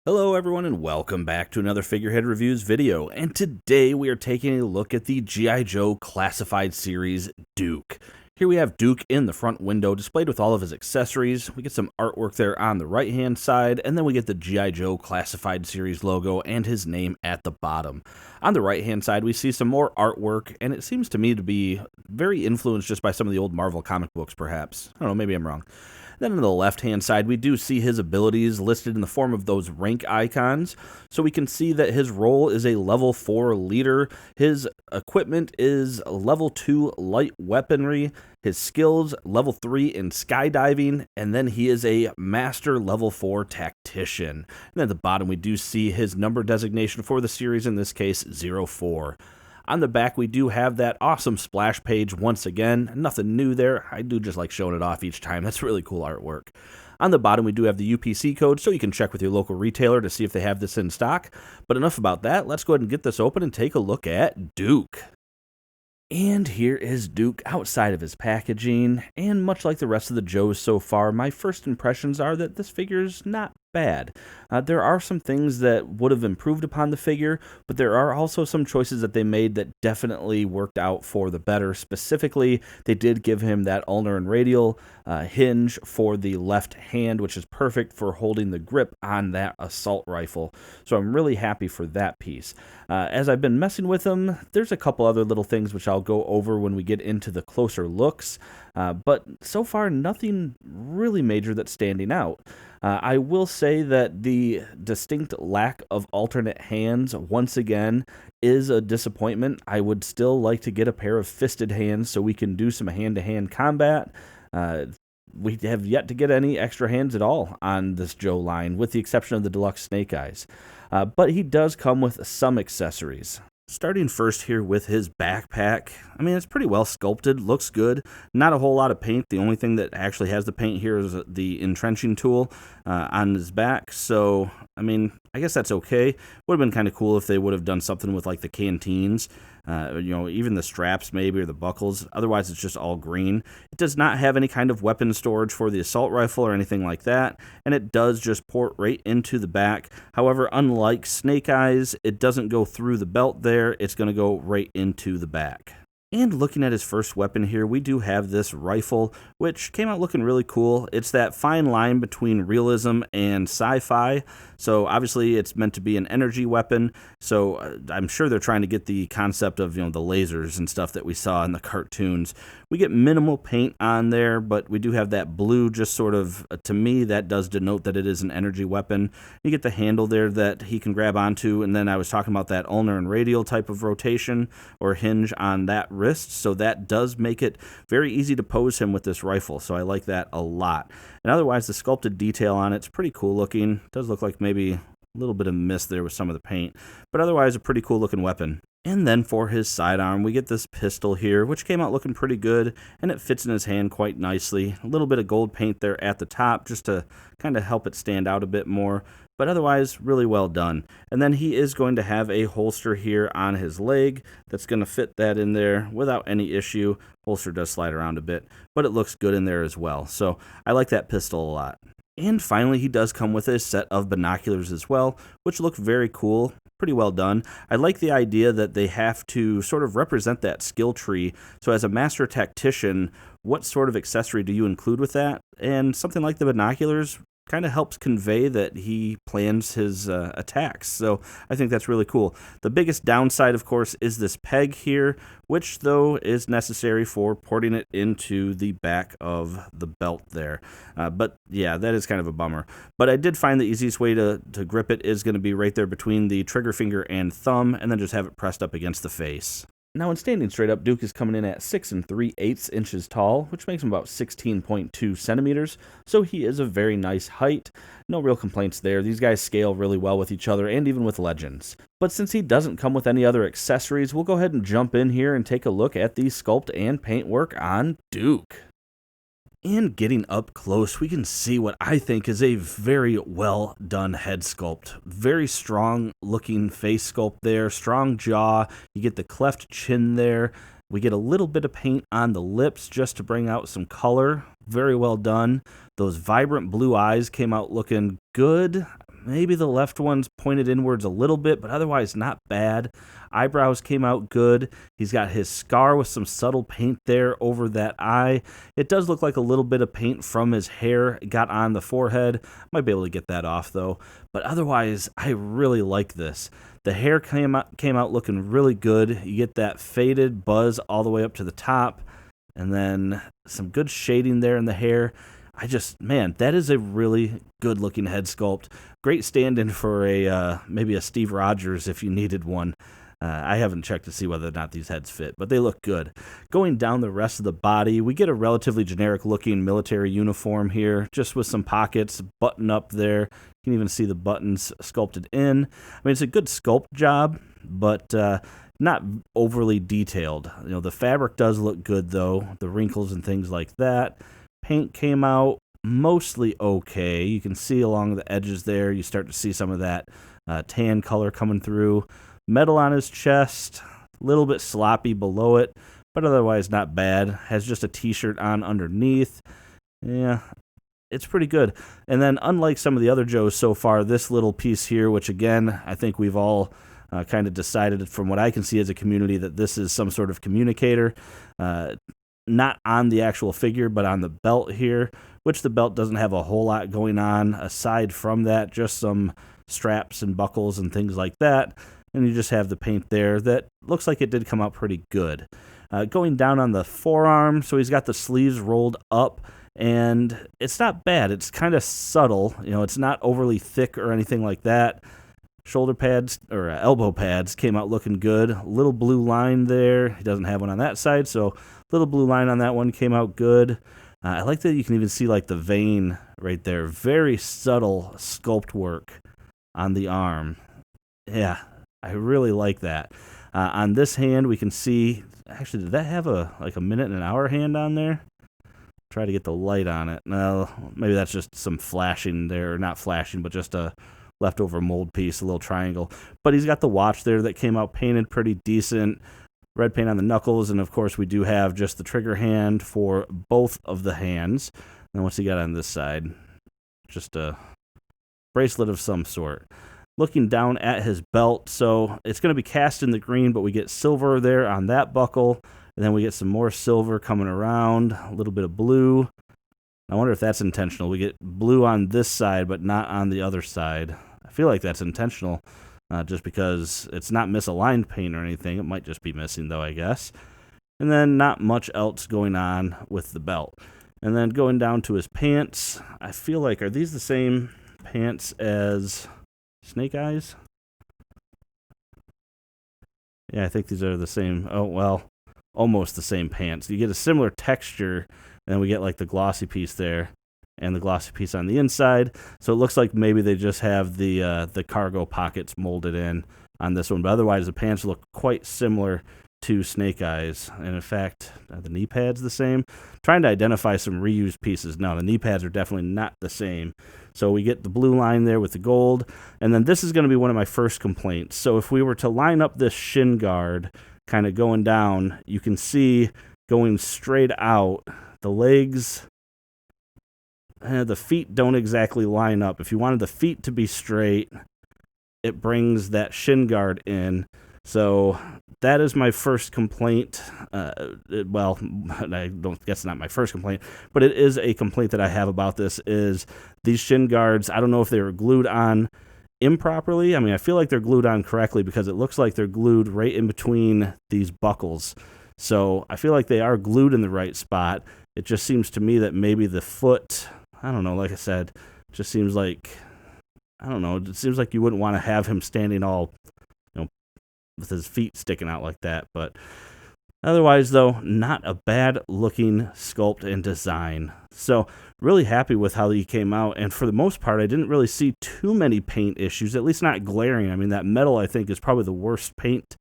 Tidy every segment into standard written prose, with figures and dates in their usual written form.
Hello everyone and welcome back to another Figurehead Reviews video, and today we are taking a look at the G.I. Joe Classified Series Duke. Here we have Duke in the front window displayed with all of his accessories. We get some artwork there on the right hand side, and then we get the G.I. Joe Classified Series logo and his name at the bottom. On the right hand side we see some more artwork, and it seems to me to be very influenced just by some of the old Marvel comic books perhaps. I don't know, maybe I'm wrong. Then on the left-hand side, we do see his abilities listed in the form of those rank icons. So we can see that his role is a level 4 leader. His equipment is level 2 light weaponry. His skills, level 3 in skydiving. And then he is a master level 4 tactician. And at the bottom, we do see his number designation for the series, in this case, 04. On the back, we do have that awesome splash page once again. Nothing new there. I do just like showing it off each time. That's really cool artwork. On the bottom, we do have the UPC code, so you can check with your local retailer to see if they have this in stock. But enough about that. Let's go ahead and get this open and take a look at Duke. And here is Duke outside of his packaging, and much like the rest of the Joes so far, my first impressions are that this figure is not bad. There are some things that would have improved upon the figure, but there are also some choices that they made that definitely worked out for the better. Specifically, they did give him that ulnar and radial hinge for the left hand, which is perfect for holding the grip on that assault rifle. So I'm really happy for that piece. As I've been messing with him, there's a couple other little things which I'll go over when we get into the closer looks, but so far nothing really major that's standing out. I will say that the distinct lack of alternate hands, once again, is a disappointment. I would still like to get a pair of fisted hands so we can do some hand-to-hand combat. We have yet to get any extra hands at all on this Joe line, with the exception of the deluxe Snake Eyes. But he does come with some accessories. Starting first here with his backpack. I mean, it's pretty well sculpted, looks good. Not a whole lot of paint. The only thing that actually has the paint here is the entrenching tool on his back. So, I mean, I guess that's okay. Would have been kind of cool if they would have done something with like the canteens. Even the straps maybe, or the buckles. Otherwise, it's just all green. It does not have any kind of weapon storage for the assault rifle or anything like that, and it does just port right into the back. However, unlike Snake Eyes, it doesn't go through the belt there. It's going to go right into the back. And looking at his first weapon here, we do have this rifle, which came out looking really cool. It's that fine line between realism and sci-fi. So obviously it's meant to be an energy weapon. So I'm sure they're trying to get the concept of, the lasers and stuff that we saw in the cartoons. We get minimal paint on there, but we do have that blue, just sort of, to me, that does denote that it is an energy weapon. You get the handle there that he can grab onto, and then I was talking about that ulnar and radial type of rotation or hinge on that wrist, so that does make it very easy to pose him with this rifle, so I like that a lot. And otherwise, the sculpted detail on it's pretty cool looking. It does look like maybe a little bit of mist there with some of the paint, but otherwise a pretty cool looking weapon. And then for his sidearm, we get this pistol here, which came out looking pretty good, and it fits in his hand quite nicely. A little bit of gold paint there at the top just to kind of help it stand out a bit more, but otherwise really well done. And then he is going to have a holster here on his leg that's going to fit that in there without any issue. Holster does slide around a bit, but it looks good in there as well. So I like that pistol a lot. And finally, he does come with a set of binoculars as well, which look very cool. Pretty well done. I like the idea that they have to sort of represent that skill tree. So as a master tactician, what sort of accessory do you include with that? And something like the binoculars kind of helps convey that he plans his attacks. So I think that's really cool. The biggest downside, of course, is this peg here, which though is necessary for porting it into the back of the belt there. But yeah, that is kind of a bummer. But I did find the easiest way to grip it is going to be right there between the trigger finger and thumb, and then just have it pressed up against the face. Now, when standing straight up, Duke is coming in at 6 3/8 inches tall, which makes him about 16.2 centimeters, so he is a very nice height. No real complaints there. These guys scale really well with each other and even with Legends. But since he doesn't come with any other accessories, we'll go ahead and jump in here and take a look at the sculpt and paintwork on Duke. And getting up close, we can see what I think is a very well done head sculpt. Very strong looking face sculpt there, strong jaw. You get the cleft chin there. We get a little bit of paint on the lips just to bring out some color. Very well done. Those vibrant blue eyes came out looking good. Maybe the left one's pointed inwards a little bit, but otherwise not bad. Eyebrows came out good. He's got his scar with some subtle paint there over that eye. It does look like a little bit of paint from his hair got on the forehead. Might be able to get that off, though. But otherwise, I really like this. The hair came out looking really good. You get that faded buzz all the way up to the top, and then some good shading there in the hair. Man, that is a really good-looking head sculpt. Great stand-in for maybe a Steve Rogers if you needed one. I haven't checked to see whether or not these heads fit, but they look good. Going down the rest of the body, we get a relatively generic-looking military uniform here, just with some pockets, button up there. You can even see the buttons sculpted in. I mean, it's a good sculpt job, but not overly detailed. The fabric does look good, though, the wrinkles and things like that. Paint came out mostly okay. You can see along the edges there, you start to see some of that tan color coming through. Metal on his chest, a little bit sloppy below it, but otherwise not bad. Has just a t-shirt on underneath. Yeah, it's pretty good. And then unlike some of the other Joes so far, this little piece here, which again, I think we've all kind of decided from what I can see as a community that this is some sort of communicator. Not on the actual figure, but on the belt here, which the belt doesn't have a whole lot going on aside from that, just some straps and buckles and things like that. And you just have the paint there that looks like it did come out pretty good. Going down on the forearm, so he's got the sleeves rolled up, and it's not bad. It's kind of subtle. It's not overly thick or anything like that. Shoulder pads or elbow pads came out looking good. Little blue line there. He doesn't have one on that side, so little blue line on that one came out good. I like that you can even see like the vein right there. Very subtle sculpt work on the arm. Yeah, I really like that. On this hand, we can see. Actually, did that have a minute and an hour hand on there? Try to get the light on it. No, maybe that's just some flashing there. Not flashing, but just a leftover mold piece, a little triangle. But he's got the watch there that came out painted pretty decent. Red paint on the knuckles, and of course we do have just the trigger hand for both of the hands. And what's he got on this side? Just a bracelet of some sort. Looking down at his belt, so it's going to be cast in the green, but we get silver there on that buckle, and then we get some more silver coming around, a little bit of blue. I wonder if that's intentional. We get blue on this side, but not on the other side. I feel like that's intentional. Just because it's not misaligned paint or anything. It might just be missing, though, I guess. And then not much else going on with the belt. And then going down to his pants, I feel like, are these the same pants as Snake Eyes? Yeah, I think these are the same. Oh, well, almost the same pants. You get a similar texture, and then we get like the glossy piece there. And the glossy piece on the inside. So it looks like maybe they just have the cargo pockets molded in on this one. But otherwise, the pants look quite similar to Snake Eyes. And in fact, are the knee pads the same? Trying to identify some reused pieces. No, the knee pads are definitely not the same. So we get the blue line there with the gold. And then this is going to be one of my first complaints. So if we were to line up this Shin Guard kind of going down, you can see going straight out, the legs... the feet don't exactly line up. If you wanted the feet to be straight, it brings that Shin Guard in. So that is my first complaint. Well, I don't guess not my first complaint, but it is a complaint that I have about this is these Shin Guards. I don't know if they were glued on improperly. I mean, I feel like they're glued on correctly because it looks like they're glued right in between these buckles. So I feel like they are glued in the right spot. It just seems to me that maybe the foot... I don't know, like I said, it just seems like, I don't know, it seems like you wouldn't want to have him standing all, with his feet sticking out like that. But otherwise, though, not a bad looking sculpt and design. So really happy with how he came out. And for the most part, I didn't really see too many paint issues, at least not glaring. I mean, that metal, I think, is probably the worst paint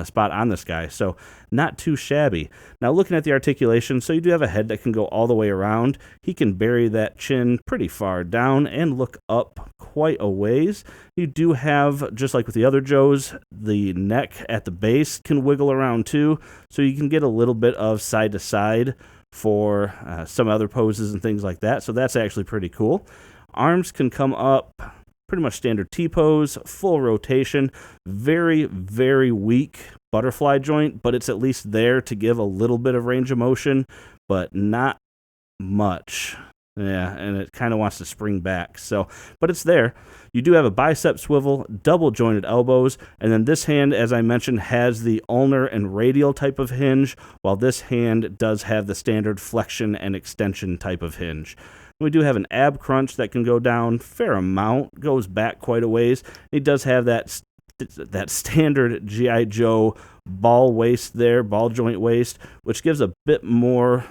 spot on this guy, so not too shabby. Now looking at the articulation, so you do have a head that can go all the way around. He can bury that chin pretty far down and look up quite a ways. You do have, just like with the other Joes, the neck at the base can wiggle around too, so you can get a little bit of side to side for some other poses and things like that, so that's actually pretty cool. Arms can come up pretty much standard T-pose, full rotation, very, very weak butterfly joint, but it's at least there to give a little bit of range of motion, but not much. Yeah, and it kind of wants to spring back. So, but it's there. You do have a bicep swivel, double jointed elbows, and then this hand, as I mentioned, has the ulnar and radial type of hinge, while this hand does have the standard flexion and extension type of hinge. We do have an ab crunch that can go down a fair amount, goes back quite a ways. It does have that standard G.I. Joe ball waist there, ball joint waist, which gives a bit more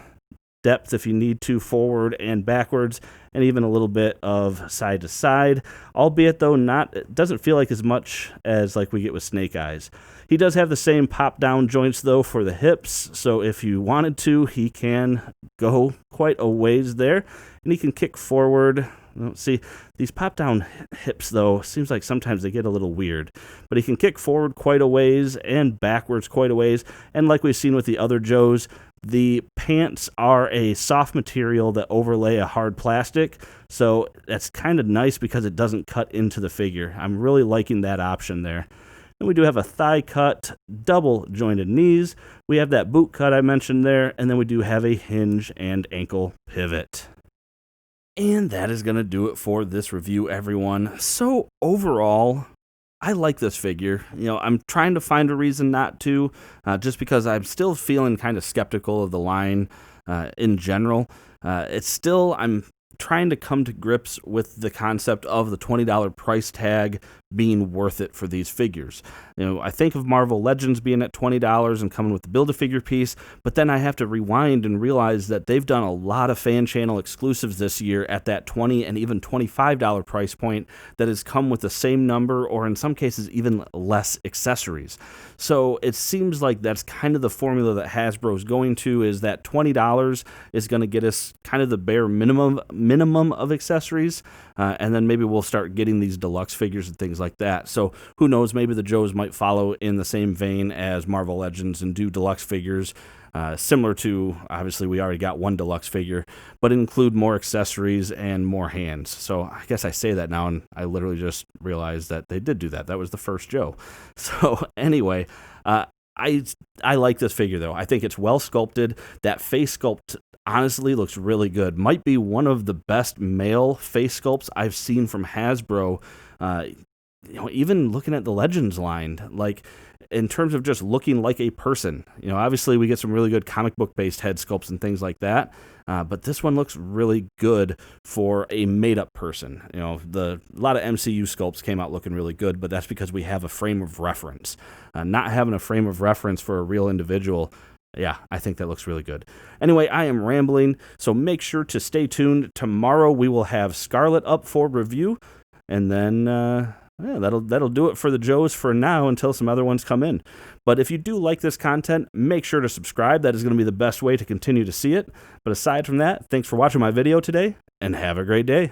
depth if you need to, forward and backwards, and even a little bit of side to side, albeit though it doesn't feel like as much as like we get with Snake Eyes. He does have the same pop down joints though for the hips, so if you wanted to, he can go quite a ways there, and he can kick forward. See, these pop down hips though, seems like sometimes they get a little weird, but he can kick forward quite a ways and backwards quite a ways, and like we've seen with the other Joes, the pants are a soft material that overlay a hard plastic, so that's kind of nice because it doesn't cut into the figure. I'm really liking that option there. And we do have a thigh cut, double jointed knees. We have that boot cut I mentioned there, and then we do have a hinge and ankle pivot. And that is going to do it for this review, everyone. So overall, I like this figure. You know, I'm trying to find a reason not to, just because I'm still feeling kind of skeptical of the line in general. I'm trying to come to grips with the concept of the $20 price tag being worth it for these figures. You know, I think of Marvel Legends being at $20 and coming with the Build-A-Figure piece, but then I have to rewind and realize that they've done a lot of fan channel exclusives this year at that $20 and even $25 price point that has come with the same number, or in some cases even less accessories. So it seems like that's kind of the formula that Hasbro's going to, is that $20 is going to get us kind of the bare minimum of accessories, and then maybe we'll start getting these deluxe figures and things like that. So who knows, maybe the Joes might follow in the same vein as Marvel Legends and do deluxe figures, similar to, obviously we already got one deluxe figure, but include more accessories and more hands. So I guess I say that now, and I literally just realized that they did do that. That was the first Joe. So anyway, I like this figure though. I think it's well sculpted. That face sculpt honestly looks really good. Might be one of the best male face sculpts I've seen from Hasbro. You know, even looking at the Legends line, like in terms of just looking like a person. You know, obviously we get some really good comic book based head sculpts and things like that, but this one looks really good for a made up person. You know, a lot of MCU sculpts came out looking really good, but that's because we have a frame of reference. Not having a frame of reference for a real individual, yeah, I think that looks really good. Anyway, I am rambling, so make sure to stay tuned. Tomorrow we will have Scarlet up for review, and then yeah, that'll do it for the Joes for now until some other ones come in. But if you do like this content, make sure to subscribe. That is going to be the best way to continue to see it. But aside from that, thanks for watching my video today, and have a great day.